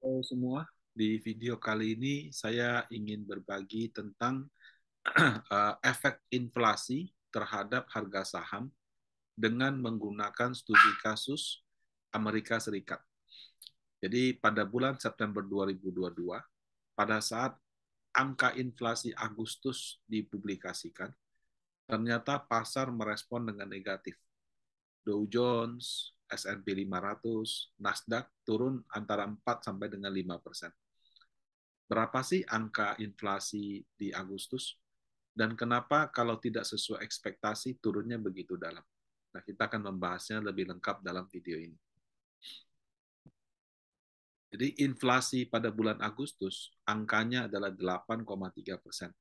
Halo semua, di video kali ini saya ingin berbagi tentang efek inflasi terhadap harga saham dengan menggunakan studi kasus Amerika Serikat. Jadi pada bulan September 2022, pada saat angka inflasi Agustus dipublikasikan, ternyata pasar merespon dengan negatif. Dow Jones, S&P 500, Nasdaq turun antara 4 sampai dengan 5%. Berapa sih angka inflasi di Agustus? Dan kenapa kalau tidak sesuai ekspektasi turunnya begitu dalam? Nah, kita akan membahasnya lebih lengkap dalam video ini. Jadi inflasi pada bulan Agustus angkanya adalah 8,3%.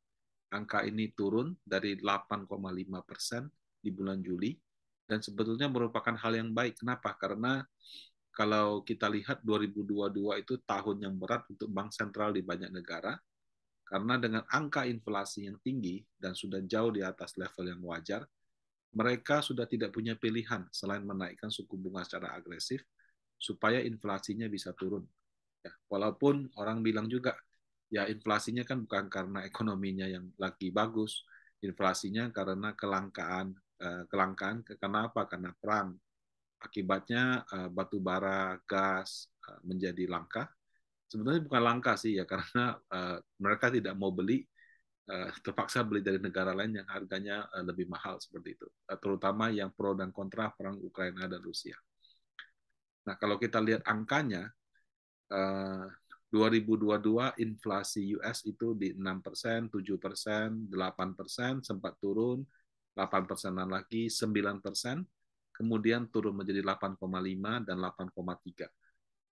Angka ini turun dari 8,5% di bulan Juli dan sebetulnya merupakan hal yang baik. Kenapa? Karena kalau kita lihat 2022 itu tahun yang berat untuk bank sentral di banyak negara. Karena dengan angka inflasi yang tinggi dan sudah jauh di atas level yang wajar, mereka sudah tidak punya pilihan selain menaikkan suku bunga secara agresif supaya inflasinya bisa turun. Ya, walaupun orang bilang juga, ya inflasinya kan bukan karena ekonominya yang lagi bagus, inflasinya karena kelangkaan karena apa? Karena perang. Akibatnya batu bara, gas menjadi langka. Sebenarnya bukan langka sih ya, karena mereka tidak mau beli, terpaksa beli dari negara lain yang harganya lebih mahal seperti itu, terutama yang pro dan kontra perang Ukraina dan Rusia. Nah, kalau kita lihat angkanya, 2022 inflasi US itu di 6%, 7%, 8%, sempat turun, 8%-an lagi, 9%, kemudian turun menjadi 8,5 dan 8,3.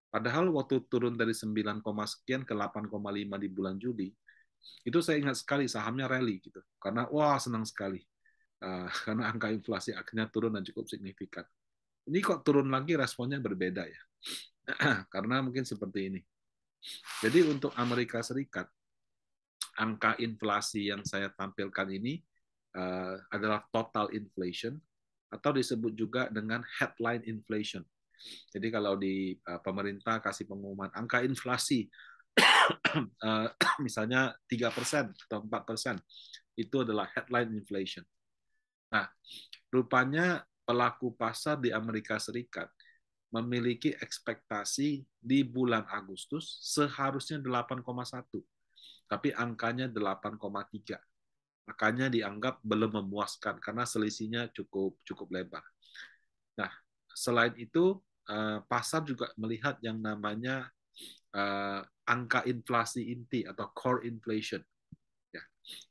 Padahal waktu turun dari 9, sekian ke 8,5 di bulan Juli, itu saya ingat sekali sahamnya rally gitu. Karena wah senang sekali. Karena angka inflasi akhirnya turun dan cukup signifikan. Ini kok turun lagi responnya berbeda ya. Karena mungkin seperti ini. Jadi untuk Amerika Serikat, angka inflasi yang saya tampilkan ini adalah total inflation atau disebut juga dengan headline inflation. Jadi kalau di pemerintah kasih pengumuman angka inflasi misalnya 3% atau 4%, itu adalah headline inflation. Nah, rupanya pelaku pasar di Amerika Serikat memiliki ekspektasi di bulan Agustus seharusnya 8,1, tapi angkanya 8,3. Makanya dianggap belum memuaskan karena selisihnya cukup cukup lebar. Nah, selain itu pasar juga melihat yang namanya angka inflasi inti atau core inflation. Ya.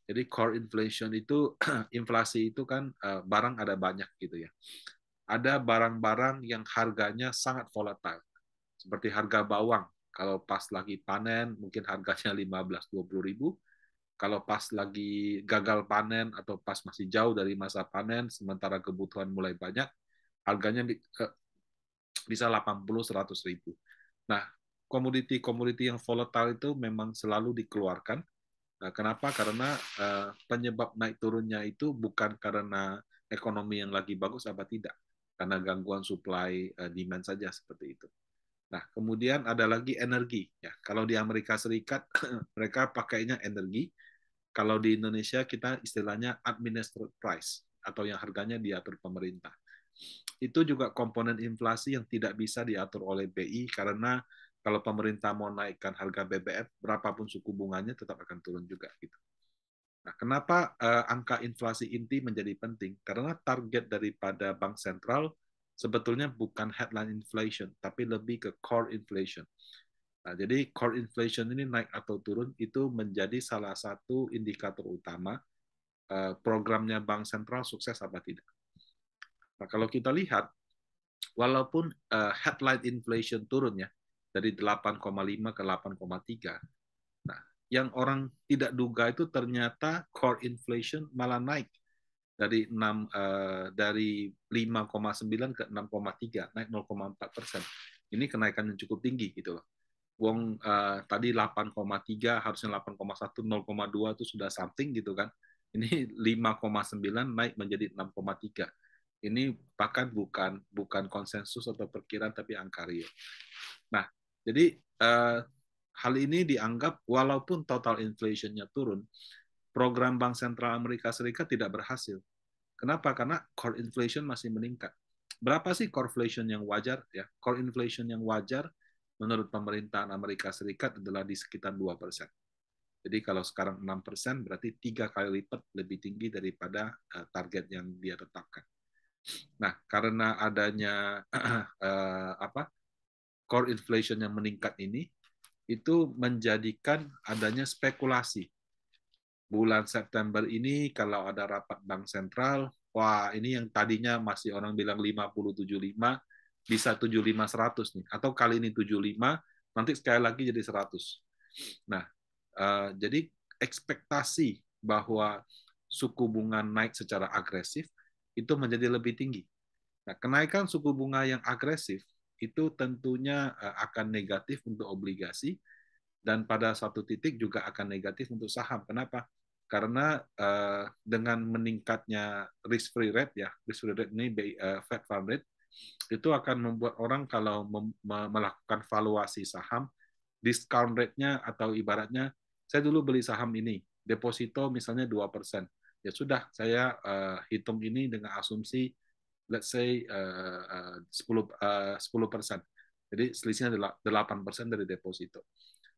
Jadi core inflation itu inflasi itu kan barang ada banyak gitu ya. Ada barang-barang yang harganya sangat volatile, seperti harga bawang. Kalau pas lagi panen mungkin harganya 15-20 ribu. Kalau pas lagi gagal panen atau pas masih jauh dari masa panen, sementara kebutuhan mulai banyak, harganya bisa 80-100 ribu. Nah, komoditi-komoditi yang volatile itu memang selalu dikeluarkan. Nah, kenapa? Karena penyebab naik turunnya itu bukan karena ekonomi yang lagi bagus apa tidak, karena gangguan supply demand saja seperti itu. Nah, kemudian ada lagi energi. Ya, kalau di Amerika Serikat mereka pakainya energi. Kalau di Indonesia kita istilahnya administered price atau yang harganya diatur pemerintah. Itu juga komponen inflasi yang tidak bisa diatur oleh BI karena kalau pemerintah mau naikkan harga BBM, berapapun suku bunganya tetap akan turun juga gitu. Nah, kenapa angka inflasi inti menjadi penting? Karena target daripada bank sentral sebetulnya bukan headline inflation, tapi lebih ke core inflation. Nah, jadi core inflation ini naik atau turun itu menjadi salah satu indikator utama programnya bank sentral sukses apa tidak. Nah, kalau kita lihat, walaupun headline inflation turun ya, dari 8,5 ke 8,3, nah, yang orang tidak duga itu ternyata core inflation malah naik dari 5,9 ke 6,3, naik 0,4%. Ini kenaikan yang cukup tinggi gitu loh. Wong tadi 8,3 harusnya 8,1, 0,2 itu sudah something gitu kan. Ini 5,9 naik menjadi 6,3. Ini bahkan bukan konsensus atau perkiraan tapi angka real. Nah, jadi Hal ini dianggap walaupun total inflation-nya turun, program Bank Sentral Amerika Serikat tidak berhasil. Kenapa? Karena core inflation masih meningkat. Berapa sih core inflation yang wajar? Ya, core inflation yang wajar menurut pemerintahan Amerika Serikat adalah di sekitar 2%. Jadi kalau sekarang 6%, berarti 3 kali lipat lebih tinggi daripada target yang dia tetapkan. Nah, karena adanya core inflation yang meningkat ini, itu menjadikan adanya spekulasi. Bulan September ini kalau ada rapat Bank Sentral, wah ini yang tadinya masih orang bilang 50-75, bisa 75-100 nih. Atau kali ini 75, nanti sekali lagi jadi 100. Nah, jadi ekspektasi bahwa suku bunga naik secara agresif itu menjadi lebih tinggi. Nah, kenaikan suku bunga yang agresif itu tentunya akan negatif untuk obligasi dan pada satu titik juga akan negatif untuk saham. Kenapa? Karena dengan meningkatnya risk free rate ya, risk free rate ini Fed Fund Rate itu akan membuat orang kalau melakukan valuasi saham, discount rate-nya atau ibaratnya saya dulu beli saham ini, deposito misalnya 2%. Ya sudah, saya hitung ini dengan asumsi let's say 10%. Jadi selisihnya 8% dari deposito.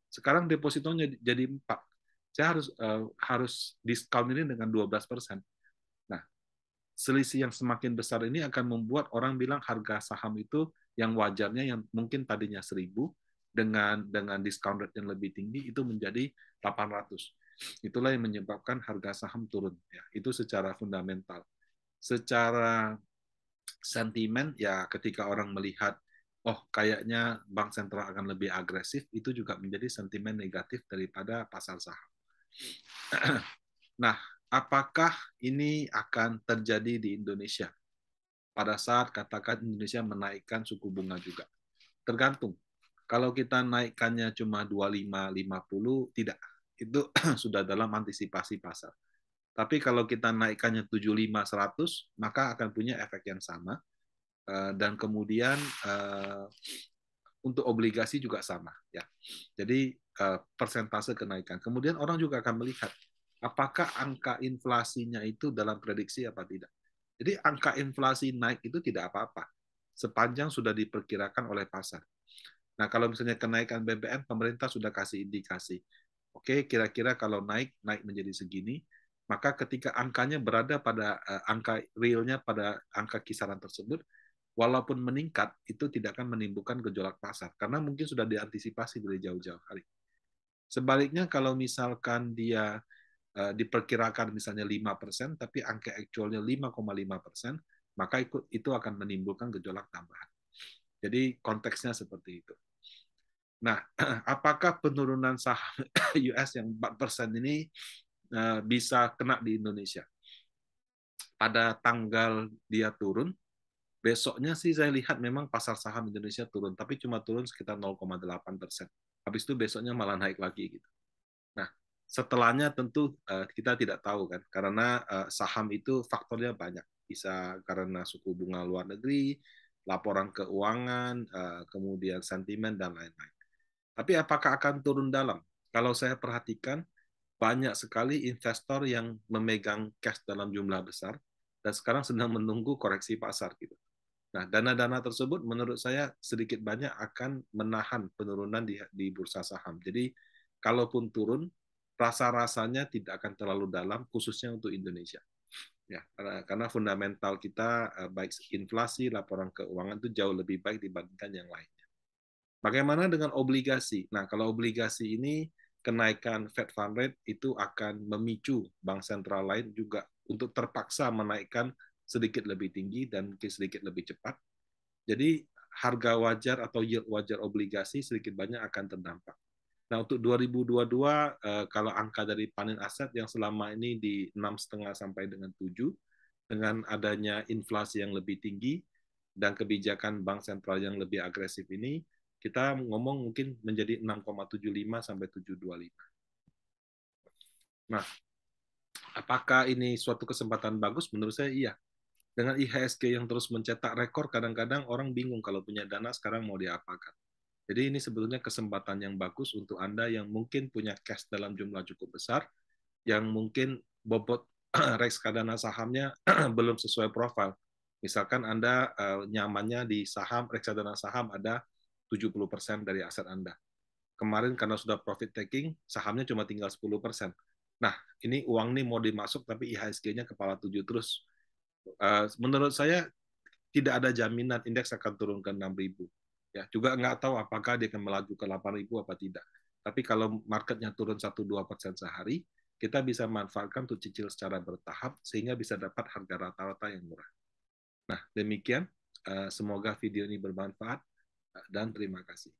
Sekarang depositonya jadi 4. Saya harus diskon ini dengan 12%. Nah, selisih yang semakin besar ini akan membuat orang bilang harga saham itu yang wajarnya yang mungkin tadinya 1.000 dengan diskon rate yang lebih tinggi itu menjadi 800. Itulah yang menyebabkan harga saham turun ya. Itu secara fundamental. Secara sentimen ya ketika orang melihat oh kayaknya bank sentral akan lebih agresif, itu juga menjadi sentimen negatif daripada pasar saham. Nah, apakah ini akan terjadi di Indonesia pada saat katakan Indonesia menaikkan suku bunga juga? Tergantung. Kalau kita naikkannya cuma 25, 50, tidak. Itu sudah dalam antisipasi pasar. Tapi kalau kita naikkannya 75, 100, maka akan punya efek yang sama. Dan kemudian untuk obligasi juga sama ya. Jadi persentase kenaikan. Kemudian orang juga akan melihat apakah angka inflasinya itu dalam prediksi apa tidak. Jadi angka inflasi naik itu tidak apa-apa sepanjang sudah diperkirakan oleh pasar. Nah, kalau misalnya kenaikan BBM, pemerintah sudah kasih indikasi. Oke, kira-kira kalau naik menjadi segini, maka ketika angkanya berada pada angka realnya pada angka kisaran tersebut, walaupun meningkat, itu tidak akan menimbulkan gejolak pasar. Karena mungkin sudah diantisipasi dari jauh-jauh hari. Sebaliknya, kalau misalkan dia diperkirakan misalnya 5%, tapi angka aktualnya 5,5%, maka itu akan menimbulkan gejolak tambahan. Jadi konteksnya seperti itu. Nah, apakah penurunan saham US yang 4% ini bisa kena di Indonesia? Pada tanggal dia turun, besoknya sih saya lihat memang pasar saham Indonesia turun, tapi cuma turun sekitar 0,8%. Habis itu besoknya malah naik lagi gitu. Nah, setelahnya tentu kita tidak tahu kan, karena saham itu faktornya banyak. Bisa karena suku bunga luar negeri, laporan keuangan, kemudian sentimen dan lain-lain. Tapi apakah akan turun dalam? Kalau saya perhatikan, banyak sekali investor yang memegang cash dalam jumlah besar dan sekarang sedang menunggu koreksi pasar gitu. Nah, dana-dana tersebut menurut saya sedikit banyak akan menahan penurunan di bursa saham. Jadi, kalaupun turun, rasa-rasanya tidak akan terlalu dalam, khususnya untuk Indonesia. Ya, karena fundamental kita baik inflasi, laporan keuangan itu jauh lebih baik dibandingkan yang lain. Bagaimana dengan obligasi? Nah, kalau obligasi ini kenaikan Fed Fund Rate itu akan memicu bank sentral lain juga untuk terpaksa menaikkan sedikit lebih tinggi dan mungkin sedikit lebih cepat. Jadi harga wajar atau yield wajar obligasi sedikit banyak akan terdampak. Nah, untuk 2022 kalau angka dari panen aset yang selama ini di 6,5 sampai dengan 7 dengan adanya inflasi yang lebih tinggi dan kebijakan bank sentral yang lebih agresif ini, kita ngomong mungkin menjadi 6,75 sampai 7,25. Nah, apakah ini suatu kesempatan bagus? Menurut saya iya. Dengan IHSG yang terus mencetak rekor, kadang-kadang orang bingung kalau punya dana sekarang mau diapakan. Jadi ini sebetulnya kesempatan yang bagus untuk Anda yang mungkin punya cash dalam jumlah cukup besar, yang mungkin bobot reksadana sahamnya belum sesuai profil. Misalkan Anda nyamannya di saham, reksadana saham ada 70% dari aset Anda. Kemarin karena sudah profit taking, sahamnya cuma tinggal 10%. Nah, ini uang nih mau dimasuk tapi IHSG-nya kepala 7 terus. Menurut saya tidak ada jaminan indeks akan turun ke 6.000. Ya, juga nggak tahu apakah dia akan melaju ke 8.000 apa tidak. Tapi kalau marketnya turun 1-2% sehari, kita bisa manfaatkan untuk cicil secara bertahap sehingga bisa dapat harga rata-rata yang murah. Nah, demikian. Semoga video ini bermanfaat dan terima kasih.